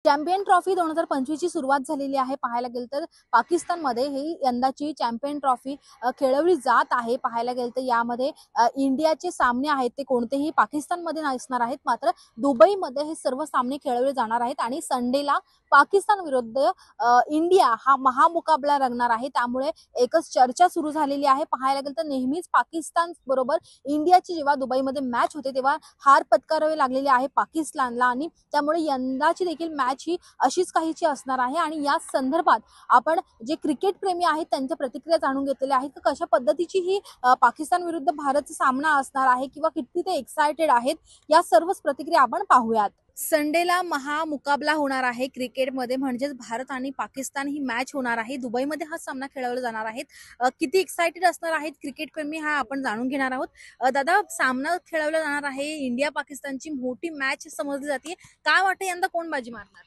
Champion trophy 2025 ची सुरुवात झालेली आहे. पाहायला गेलं तर पाकिस्तानमध्ये ही यंदाची चॅम्पियन ट्रॉफी खेळवली जात आहे. पाहायला गेलं तर यामध्ये इंडियाचे सामने आहेत ते कोणतेही पाकिस्तानमध्ये नसणार आहेत, मात्र दुबईमध्ये हे सर्व सामने खेळवले जाणार आहेत आणि संडेला पाकिस्तान विरुद्ध इंडिया हा महामुकाबला रंगणार आहे. त्यामुळे एकच चर्चा सुरू झालेली आहे. पाहायला गेलं तर नेहमीच पाकिस्तान बरोबर इंडियाची जेव्हा दुबईमध्ये मॅच होते तेव्हा हार पत्करावी लागलेली आहे पाकिस्तानला आणि त्यामुळे यंदाची देखील मॅच ही अशीच काहीची असणार आहे. आणि या संदर्भात आपण जे क्रिकेट प्रेमी आहेत त्यांच्या प्रतिक्रिया जाणून घेतलेल्या आहेत की कशा पद्धतीची ही पाकिस्तान विरुद्ध भारतचा सामना असणार आहे किंवा किती ते एक्साइटेड आहेत, या सर्वच प्रतिक्रिया आपण पाहूयात. संडेला महामुकाबला होणार आहे क्रिकेटमध्ये, म्हणजेच भारत आणि पाकिस्तान ही मॅच होणार आहे. दुबईमध्ये हा सामना खेळवला जाणार आहे. किती एक्साइटेड असणार आहेत क्रिकेट प्रेमी हा आपण जाणून घेणार आहोत. दादा, सामना खेळवला जाणार आहे, इंडिया पाकिस्तानची मोठी मॅच समजली जाते. काय वाटतं यंदा कोण बाजी मारणार?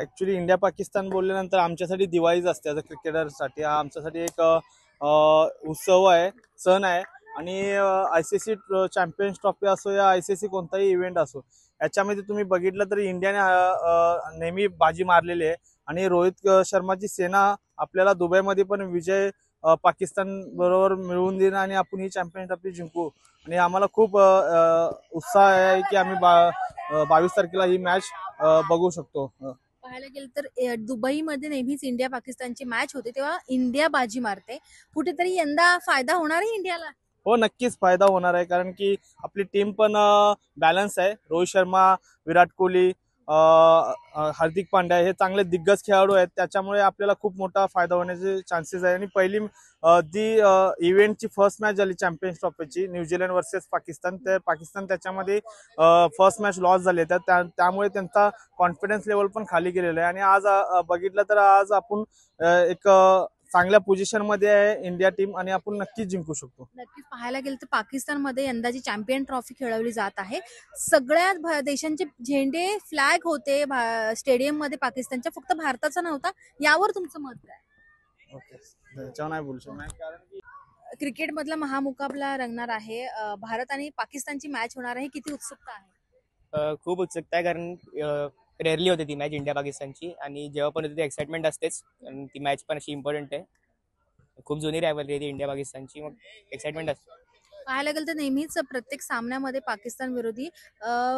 ऍक्च्युली इंडिया पाकिस्तान बोलल्यानंतर आमच्यासाठी दिवाळीच असते. ॲज अ क्रिकेटरसाठी हा आमच्यासाठी एक उत्सव आहे, सण आहे. आणि ICC चॅम्पियन्स ट्रॉफी असो या ICC कोणताही इव्हेंट असो, याच्यामध्ये तुम्ही बघितलं तर इंडियाने नेहमी बाजी मारलेली आहे. आणि रोहित शर्माची सेना आपल्याला दुबईमध्ये पण विजय पाकिस्तान बरोबर मिळवून देणं आणि आपण ही चॅम्पियन्स ट्रॉफी जिंकू. आणि आम्हाला खूप उत्साह आहे की आम्ही 22 तारखेला ही मॅच बघू शकतो. पाहायला गेलं तर दुबईमध्ये नेहमीच इंडिया पाकिस्तानची मॅच होते तेव्हा इंडिया बाजी मारते. कुठेतरी यंदा फायदा होणार आहे इंडियाला? हो, नक्कीच फायदा होणार आहे, कारण की आपली टीम पण बॅलन्स आहे. रोहित शर्मा, विराट कोहली, हार्दिक पांड्या हे चांगले दिग्गज खेळाडू आहेत. त्याच्यामुळे आपल्याला खूप मोठा फायदा होण्याचे चान्सेस आहे. आणि पहिली जी इव्हेंटची फर्स्ट मॅच झाली चॅम्पियन्स ट्रॉफीची, न्यूझीलंड वर्सेस पाकिस्तान, ते पाकिस्तान त्याच्यामध्ये फर्स्ट मॅच लॉस झाली. त्यामुळे त्यांचा कॉन्फिडन्स लेवल पण खाली गेलेला आहे. आणि आज बघितलं तर आज आपण एक चांगल्या पोझिशन मध्ये आहे इंडिया टीम, आणि आपण नक्कीच जिंकू शकतो. नक्कीच पाहायला गेलं तर पाकिस्तानमध्ये यंदाची चॅम्पियन ट्रॉफी खेळवली जात आहे. सगळ्या देशांचे झेंडे फ्लॅग होते स्टेडियम मध्ये पाकिस्तानच्या, फक्त भारताचा नव्हता. यावर तुमचं मत काय? ओके, त्याच्यावर नाही बोलू शकत, कारण की क्रिकेट मधला महामुकाबला रंगणार आहे. भारत आणि पाकिस्तानची मॅच होणार आहे. किती उत्सुकता आहे? खूप उत्सुकता आहे, कारण रेअरली होते ती मॅच इंडिया पाकिस्तानची, आणि जेव्हा पण होते ती एक्साइटमेंट असतेच. आणि ती मॅच पण अशी इम्पॉर्टंट आहे. खूप जुनी रायव्हलरी आहे ती इंडिया पाकिस्तानची, मग एक्साइटमेंट असते. पाहायला गेलं तर नेहमीच प्रत्येक सामन्यामध्ये पाकिस्तान विरोधी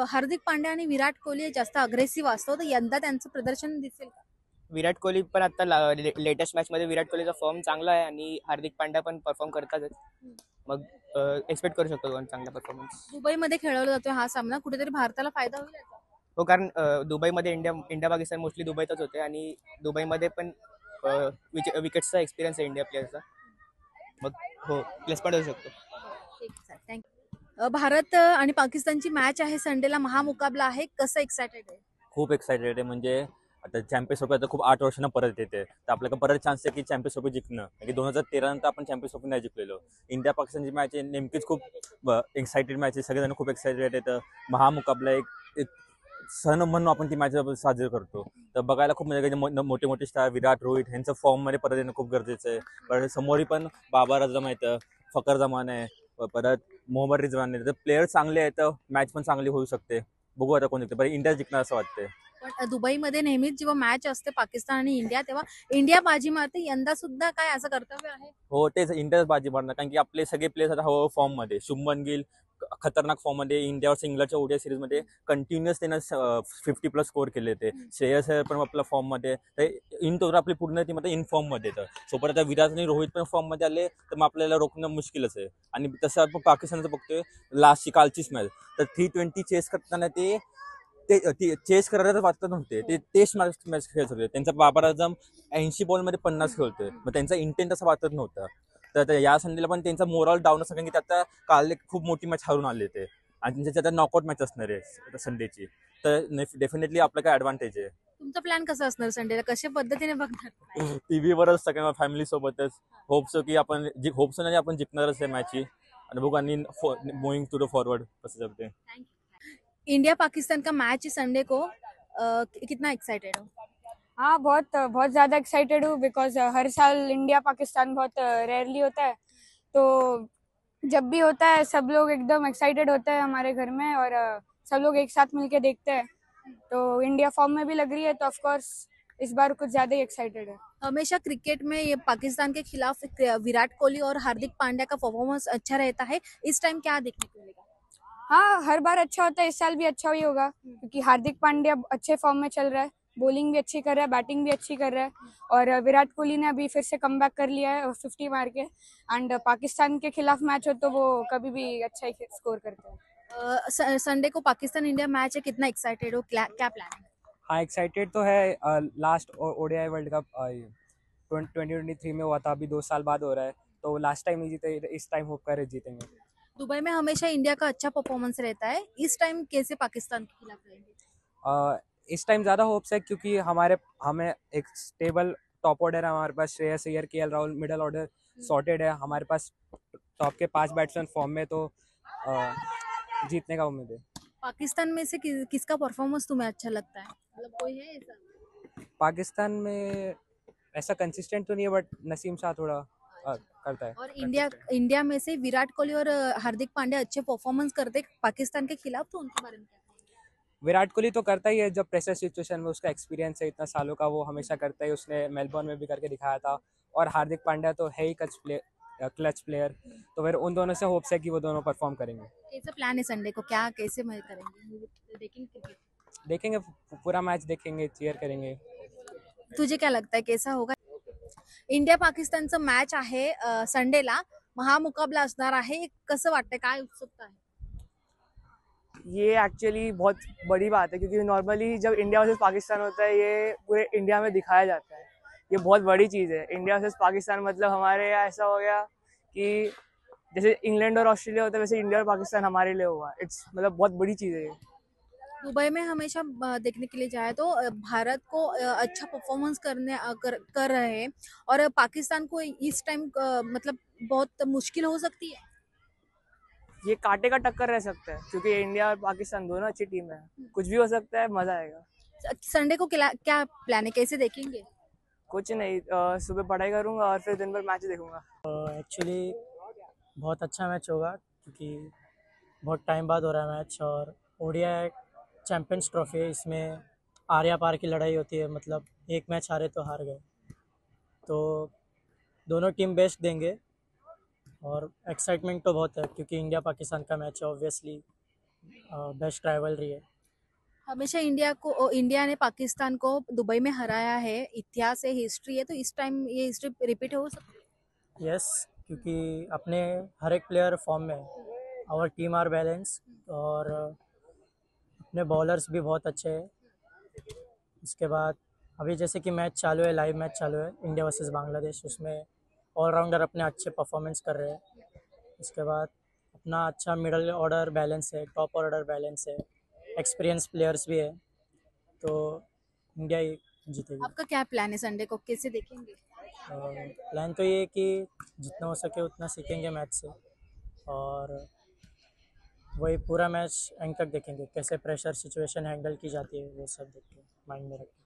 हार्दिक पांड्या आणि विराट कोहली जास्त अग्रेसिव्ह असतो. तर यंदा त्यांचं प्रदर्शन दिसेल का? विराट कोहली पण आता लेटेस्ट मॅच मध्ये विराट कोहलीचा फॉर्म चांगला आहे, आणि हार्दिक पांड्या पण परफॉर्म करतातच. मग एक्सपेक्ट करू शकतो दोन चांगला परफॉर्मन्स. दुबईमध्ये खेळवला जातो हा सामना, कुठेतरी भारताला फायदा होईल याचा? हो, कारण दुबईमध्ये इंडिया पाकिस्तान मोस्टली दुबईतच होते, आणि दुबईमध्ये पण विकेट्सचा एक्सपिरियन्स आहे इंडिया प्लेयरचा. मग हो, प्लेस पण होऊ शकतो. थँक्यू. भारत आणि पाकिस्तानची मॅच आहे संडेला, महामुकाबला आहे. कसं एक्सायटेड आहे? खूप एक्सायटेड आहे. म्हणजे आता चॅम्पियन्स ट्रॉफी आता खूप 8 वर्षांना परत येते, तर आपल्याला परत चान्स आहे की चॅम्पियन्स ट्रॉफी जिंकणं. की 2013 नंतर आपण चॅम्पियन्स ट्रॉफी नाही जिंकलेलो. इंडिया पाकिस्तानची मॅच आहे, नेमकीच खूप एक्सायटेड मॅच आहे. सगळेजण खूप एक्सायटेड आहेत. महामुकाबला एक सण म्हणून आपण ती मॅच साजरी करतो. तर बघायला खूप मजा. मोठे मोठे स्टार विराट, रोहित ह्यांचं फॉर्म मध्ये परत येणं खूप गरजेचं आहे. परत समोरही पण बाबर आझम आहेत, फकर जमान आहे, परत मोहम्मद रिजवान आहे. तर प्लेयर चांगले आहेत, मॅच पण चांगली होऊ शकते. बघू आता कोण जिंकते. बरं, इंडिया जिंकणार असं वाटतंय. पण दुबईमध्ये नेहमीच जेव्हा मॅच असते पाकिस्तान आणि इंडिया तेव्हा इंडिया बाजी मारते. यंदा सुद्धा काय असं कर्तव्य आहे? हो, तेच इंडियाच बाजी मारणार, कारण की आपले सगळे प्लेयर्स आता हळूहळू फॉर्म मध्ये. शुभमन गिल खतरनाक फॉर्म मध्ये, इंडियावर इंग्लंडच्या ओडीआय सिरीज मध्ये कंटिन्युअस त्यानं 50+ स्कोर केले. ते श्रेयस पण आपल्या फॉर्म मध्ये. इन टोटल आपली पूर्ण टीम आता इन फॉर्म मध्ये येतं. सोबत आता विराट आणि रोहित पण फॉर्म मध्ये आले, तर मग आपल्याला रोखणं मुश्किलच आहे. आणि तसं आपण पाकिस्तानचं बघतोय, लास्टची कालचीच मॅच तर 320 चेस करताना ते चेस करायला वाटत नव्हते. ते टेस्ट मॅच खेळत होते. त्यांचा बाबर आझम 80 बॉलमध्ये 50 खेळतोय, मग त्यांचा इंटेंट असं वाटत नव्हतं. तर या संधीला पण त्यांचा मोरल डाऊन असं, कारण की आता काल खूप मोठी मॅच हारून आले ते, आणि त्यांच्या आता नॉकआउट मॅच असणार आहे संडेची. तर डेफिनेटली आपलं काय ऍडव्हान्टेज आहे. तुमचा प्लॅन कसा असणार संडेला? कशा पद्धतीने बघणार? टीव्हीवरच सगळ्या फॅमिली सोबतच. होपसो की आपण आपण जिंकणारच आहे मॅच. आणि बघू, आणि मूव्हिंग टू द फॉरवर्ड कसं जगते. इंडिया पाकिस्तान का मैच संडे को, कितना एक्साइटेड हो? हाँ, बहुत बहुत ज़्यादा एक्साइटेड हूँ, बिकॉज हर साल इंडिया पाकिस्तान बहुत रेयरली होता है, तो जब भी होता है सब लोग एकदम एक्साइटेड होते हैं हमारे घर में, और सब लोग एक साथ मिलके देखते हैं, तो इंडिया फॉर्म में भी लग रही है, तो ऑफ कोर्स इस बार कुछ ज्यादा ही एक्साइटेड है। हमेशा क्रिकेट में ये पाकिस्तान के खिलाफ विराट कोहली और हार्दिक पांड्या का परफॉर्मेंस अच्छा रहता है, इस टाइम क्या देखने को मिलेगा? हाँ, हर बार अच्छा होता है, इस साल भी अच्छा ही होगा क्योंकि हार्दिक पांड्या अच्छे फॉर्म में चल रहा है, बॉलिंग भी अच्छी कर रहा है, बैटिंग भी अच्छी कर रहा है। और विराट कोहली ने अभी फिर से कमबैक कर लिया है 50 मार के। एंड पाकिस्तान के खिलाफ मैच हो तो वो कभी भी अच्छा ही स्कोर करते हैं। संडे को पाकिस्तान इंडिया मैच है, कितना एक्साइटेड हो, क्या प्लान है? हाँ, एक्साइटेड तो है। लास्ट ओडीआई वर्ल्ड कप 2023 में हुआ था, अभी 2 साल बाद हो रहा है, तो लास्ट टाइम ही जीते, इस टाइम होप कर जीतेंगे। दुबई में हमेशा इंडिया का अच्छा परफॉर्मेंस रहता है, इस टाइम कैसे पाकिस्तान के खिलाफ रहेंगे? इस टाइम ज़्यादा होप्स है क्योंकि हमें एक स्टेबल टॉप ऑर्डर है, हमारे pass Shreyas Iyer, KL Rahul, middle order sorted है, हमारे पास टॉप के 5 बैट्समैन फॉर्म में, तो जीतने का उम्मीद है। पाकिस्तान में से किसका परफॉर्मेंस तुम्हें अच्छा लगता है, मतलब कोई है ऐसा? पाकिस्तान में ऐसा कंसिस्टेंट तो नहीं है, बट नसीम शाह थोड़ा करता है। और इंडिया में से विराट कोहली और हार्दिक पांड्या अच्छे परफॉर्मेंस करते हैं पाकिस्तान के खिलाफ, तो उनके बारे में क्या कहेंगे? विराट कोहली तो करता ही है, जब प्रेशर सिचुएशन में उसका एक्सपीरियंस है इतना सालों का, वो हमेशा करता है, उसने मेलबोर्न में भी करके दिखाया था। और हार्दिक पांड्या तो है ही क्लच प्लेयर, तो फिर उन दोनों से होप्स है कि वो दोनों परफॉर्म करेंगे। कैसा प्लान है संडे को, क्या कैसे मजे करेंगे, देखेंगे क्रिकेट? देखेंगे, पूरा मैच देखेंगे, चीयर करेंगे। तुझे क्या लगता है कैसा होगा? इंडिया पाकिस्तानचं मॅच आहे संडेला, महामुकाबला असणार आहे, कसं वाटतंय, काय उत्सुकता आहे? ये एक्चुअली बहुत बड़ी बात है क्योंकि नॉर्मली जब इंडिया वर्सेस पाकिस्तान होता है ये पूरे इंडिया में दिखाया जाता है, ये बहुत बड़ी चीज़ है। इंडिया वर्सेस पाकिस्तान मतलब हमारे यहाँ ऐसा हो गया कि जैसे इंग्लैंड और ऑस्ट्रेलिया होता है, वैसे इंडिया और पाकिस्तान हमारे लिए हुआ। इट्स मतलब बहुत बड़ी चीज़ है ये। दुबई में हमेशा देखने के लिए जाए तो भारत को अच्छा परफॉर्मेंस कर रहे हैं, और पाकिस्तान को इस टाइम मतलब बहुत मुश्किल हो सकती है। ये कांटे का टक्कर रह सकता है क्योंकि इंडिया और पाकिस्तान दोनों अच्छी टीम है, कुछ भी हो सकता है, मजा आएगा। संडे को क्या प्लान है, कैसे देखेंगे? कुछ नहीं, सुबह पढ़ाई करूंगा और फिर दिन भर मैच देखूंगा। एक्चुअली बहुत अच्छा मैच होगा क्योंकि बहुत टाइम बाद हो रहा है मैच, और ओडीआई चैंपियंस ट्रॉफी है, इसमें आर्या पार की लड़ाई होती है, मतलब एक मैच हारे तो हार गए, तो दोनों टीम बेस्ट देंगे। और एक्साइटमेंट तो बहुत है क्योंकि इंडिया पाकिस्तान का मैच है, ऑब्वियसली बेस्ट राइवलरी है। हमेशा इंडिया ने पाकिस्तान को दुबई में हराया है, इतिहास है, हिस्ट्री है, तो इस टाइम ये हिस्ट्री रिपीट हो सकती है? यस, क्योंकि अपने हर एक प्लेयर फॉर्म में है, आवर टीम आर बैलेंस, और अपने बॉलर्स भी बहुत अच्छे हैं। उसके बाद अभी जैसे कि मैच चालू है, लाइव मैच चालू है इंडिया वर्सेस बांग्लादेश, उसमें ऑलराउंडर अपने अच्छे परफॉर्मेंस कर रहे हैं। उसके बाद अपना अच्छा मिडल ऑर्डर बैलेंस है, टॉप ऑर्डर बैलेंस है, एक्सपीरियंस प्लेयर्स भी है, तो इंडिया ही जीतेगी। आपका क्या प्लान है संडे को, कैसे देखेंगे? प्लान तो ये है कि जितना हो सके उतना सीखेंगे मैच से, और वही पूरा मैच एंड तक देखेंगे, कैसे प्रेशर सिचुएशन हैंडल की जाती है, वो सब देख के माइंड में रखेंगे।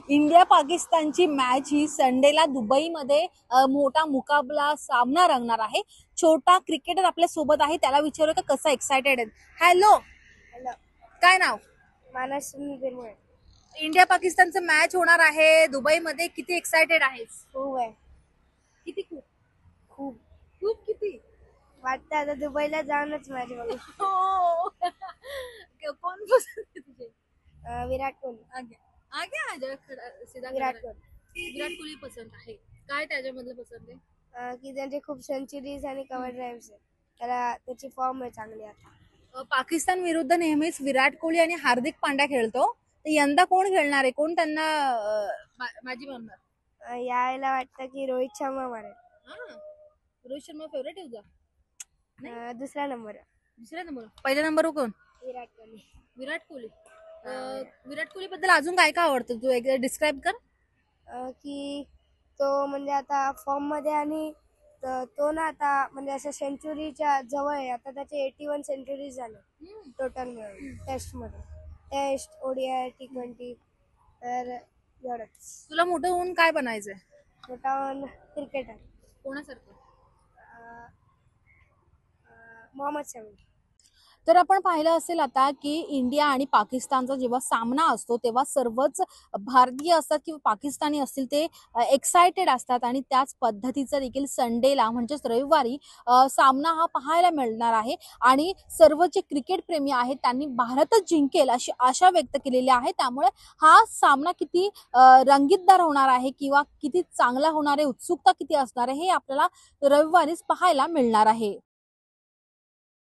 इंडिया पाकिस्तानची मॅच ही संडेला दुबईमध्ये मोठा मुकाबला सामना रंगणार आहे. छोटा क्रिकेटर आपल्या सोबत आहे, त्याला विचारू का कसा एक्साइटेड आहे. हॅलो, काय नाव? मानस निर्मळ इंडिया पाकिस्तानचं मॅच होणार आहे दुबईमध्ये, किती एक्साइटेड आहेस? खूप आहे, किती? खूप खूप खूप किती? वाटतं आता दुबईला जाऊनच मॅच बघू. हो. कौन पसंद है तुझे? विराट कोहली. आगे आगे आ जा, सीधा विराट खड़ा. विराट कोहली पसंत आहे. काय त्याच्यामधलं पसंत आहे? की त्यांचे खूप सेंचुरीज आणि कव्हर ड्राईव्हस आहे, त्याला त्याची फॉर्म आहे चांगली आता. पाकिस्तान विरुद्ध नेहमीच विराट कोहली आणि हार्दिक पांड्या खेळतो, तर यंदा कोण खेळणार आहे, कोण त्यांना बाजी मारणार? यावेळेला वाटतं की रोहित शर्मा मारेल. रोहित शर्मा फेवरेट आहे तुझा? दुसरा नंबर दुसऱ्या नंबर, पहिल्या नंबरवर कोण? विराट कोहली. विराट कोहली. विराट कोहली बद्दल अजून काय काय आवडतं, तू एक डिस्क्राईब कर. की तो म्हणजे आता फॉर्म मध्ये, आणि तो ना आता म्हणजे असं सेंचुरीच्या जवळ आहे. आता त्याचे 81 सेंचुरीज झाले टोटल मिळून टेस्ट, ओडीआय, T20, तर एवढंच. तुला मोठं होऊन काय बनायचंय? मोठा क्रिकेटर. कोणासारखं? मोहम्मद शमी. तर आपण पाहिलं असेल आता की इंडिया आणि पाकिस्तानचा जेव्हा सामना असतो तेव्हा सर्वच भारतीय असतात किंवा पाकिस्तानी असतील ते एक्सायटेड असतात आणि त्याच पद्धतीचं देखील संडेला म्हणजेच रविवारी सामना हा पाहायला मिळणार आहे आणि सर्व जे क्रिकेट प्रेमी आहेत त्यांनी भारतच जिंकेल अशी आशा व्यक्त केलेली आहे. त्यामुळे हा सामना किती रंगीतदार होणार आहे किंवा किती चांगला होणार आहे, उत्सुकता किती असणार आहे हे आपल्याला रविवारीच पाहायला मिळणार आहे.